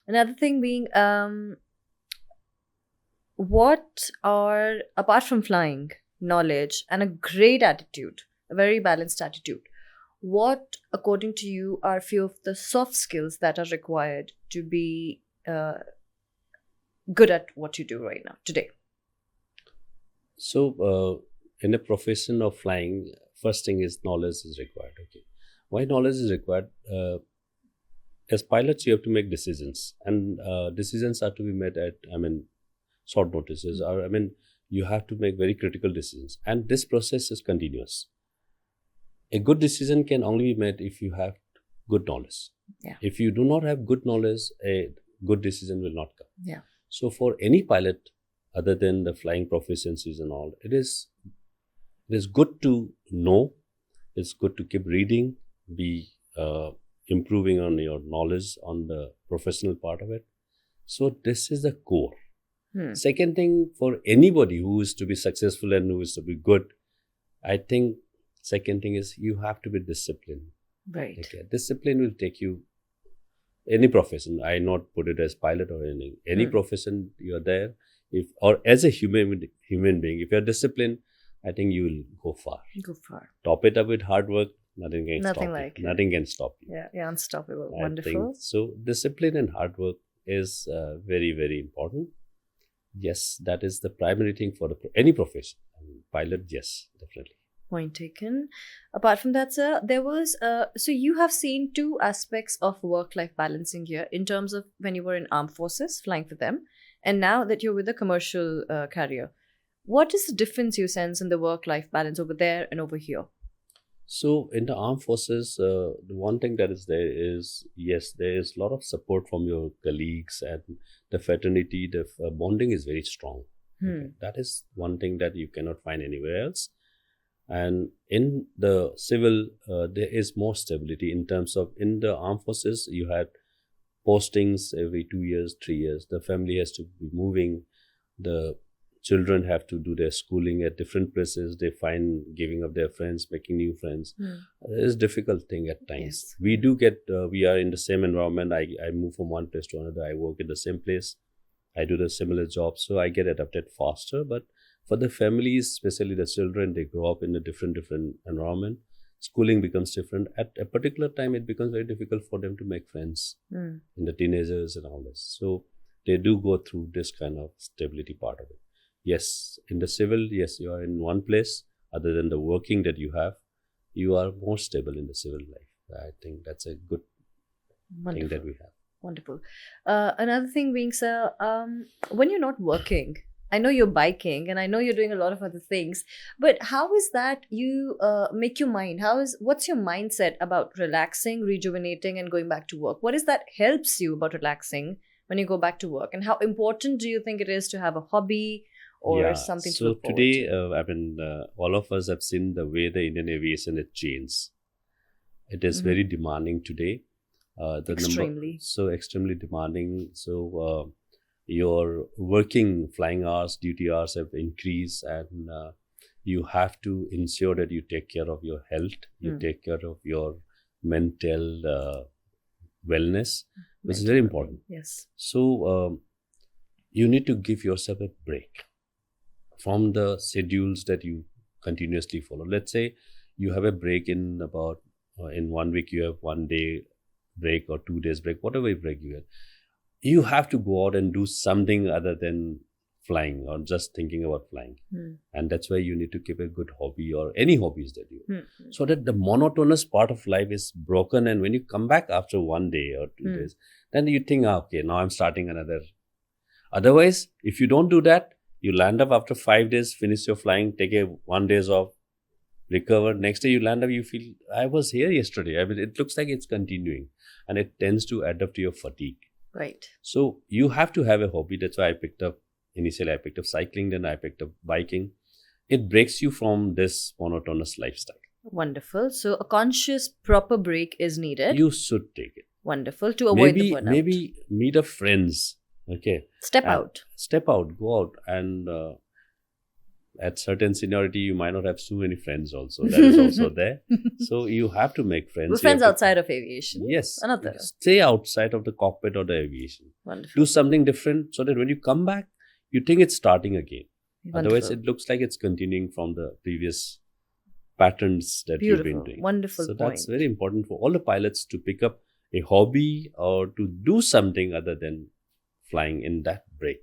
Another thing being, what are, apart from flying, knowledge, and a great attitude, a very balanced attitude, what, according to you, are few of the soft skills that are required to be good at what you do right now, today? So, in a profession of flying, first thing is knowledge is required. Okay, why knowledge is required? As pilots, you have to make decisions, and decisions are to be made at, short notices, or you have to make very critical decisions, and this process is continuous. A good decision can only be made if you have good knowledge. Yeah. If you do not have good knowledge, a good decision will not come. Yeah. So for any pilot, other than the flying proficiencies and all, it is good to know. It's good to keep reading, be improving on your knowledge on the professional part of it. So this is the core. Second thing, for anybody who is to be successful and who is to be good, I think second thing is you have to be disciplined. Right. Okay. Discipline will take you any profession. I not put it as pilot or anything. Any profession you're there, or as a human being, if you're disciplined, I think you will go far. Go far. Top it up with hard work. Nothing can stop you. Nothing can stop you. Yeah, unstoppable. I Wonderful. think so. Discipline and hard work is very, very important. Yes, that is the primary thing for any profession. Pilot, yes, definitely. Point taken. Apart from that, sir, there was so you have seen two aspects of work-life balancing here, in terms of when you were in armed forces flying for them, and now that you're with a commercial carrier. What is the difference you sense in the work-life balance over there and over here? So in the armed forces, the one thing that is there is, yes, there is a lot of support from your colleagues, and the fraternity, the bonding is very strong. Okay. That is one thing that you cannot find anywhere else. And in the civil, there is more stability in terms of, in the armed forces, you had postings every 2 years, 3 years. The family has to be moving. The children have to do their schooling at different places. They find giving up their friends, making new friends. It is a difficult thing at times. Yes. We do get, we are in the same environment. I move from one place to another. I work in the same place. I do the similar job. So I get adapted faster. But for the families, especially the children, they grow up in a different environment. Schooling becomes different. At a particular time, it becomes very difficult for them to make friends in the teenagers and all this. So they do go through this kind of stability part of it. Yes, in the civil, yes, you are in one place. Other than the working that you have, you are more stable in the civil life. I think that's a good thing that we have. Wonderful. Another thing being, sir, when you're not working, I know you're biking and I know you're doing a lot of other things, but how is that you make your mind? What's your mindset about relaxing, rejuvenating, and going back to work? What is that helps you about relaxing when you go back to work? And how important do you think it is to have a hobby or something to look forward today, to? all of us have seen the way the Indian aviation has changed. It is very demanding today. Extremely. Extremely demanding. So your working flying hours, duty hours have increased, and you have to ensure that you take care of your health, you take care of your mental wellness, which is very important. Yes. So you need to give yourself a break from the schedules that you continuously follow. Let's say you have a break in about, in 1 week, you have 1 day break or 2 days break, whatever break you have. You have to go out and do something other than flying or just thinking about flying. And that's why you need to keep a good hobby or any hobbies that you so that the monotonous part of life is broken. And when you come back after 1 day or 2 days, then you think, okay, now I'm starting another. Otherwise, if you don't do that, you land up after 5 days, finish your flying, take a 1 day off, recover. Next day you land up, you feel, I was here yesterday. It looks like it's continuing, and it tends to add up to your fatigue. Right. So you have to have a hobby. That's why initially I picked up cycling, then I picked up biking. It breaks you from this monotonous lifestyle. Wonderful. So a conscious, proper break is needed. You should take it. Wonderful. To avoid the burnout. Maybe meet up friends. Okay. Step out. Go out and at certain seniority, you might not have so many friends also. That is also there. So you have to make friends. We're You friends have to- outside of aviation. Yes. Another. Stay outside of the cockpit or the aviation. Wonderful. Do something different so that when you come back, you think it's starting again. Otherwise, Wonderful. it looks like it's continuing from the previous patterns that you've been Beautiful. doing. Wonderful So point. that's very important for all the pilots to pick up a hobby or to do something other than flying in that break.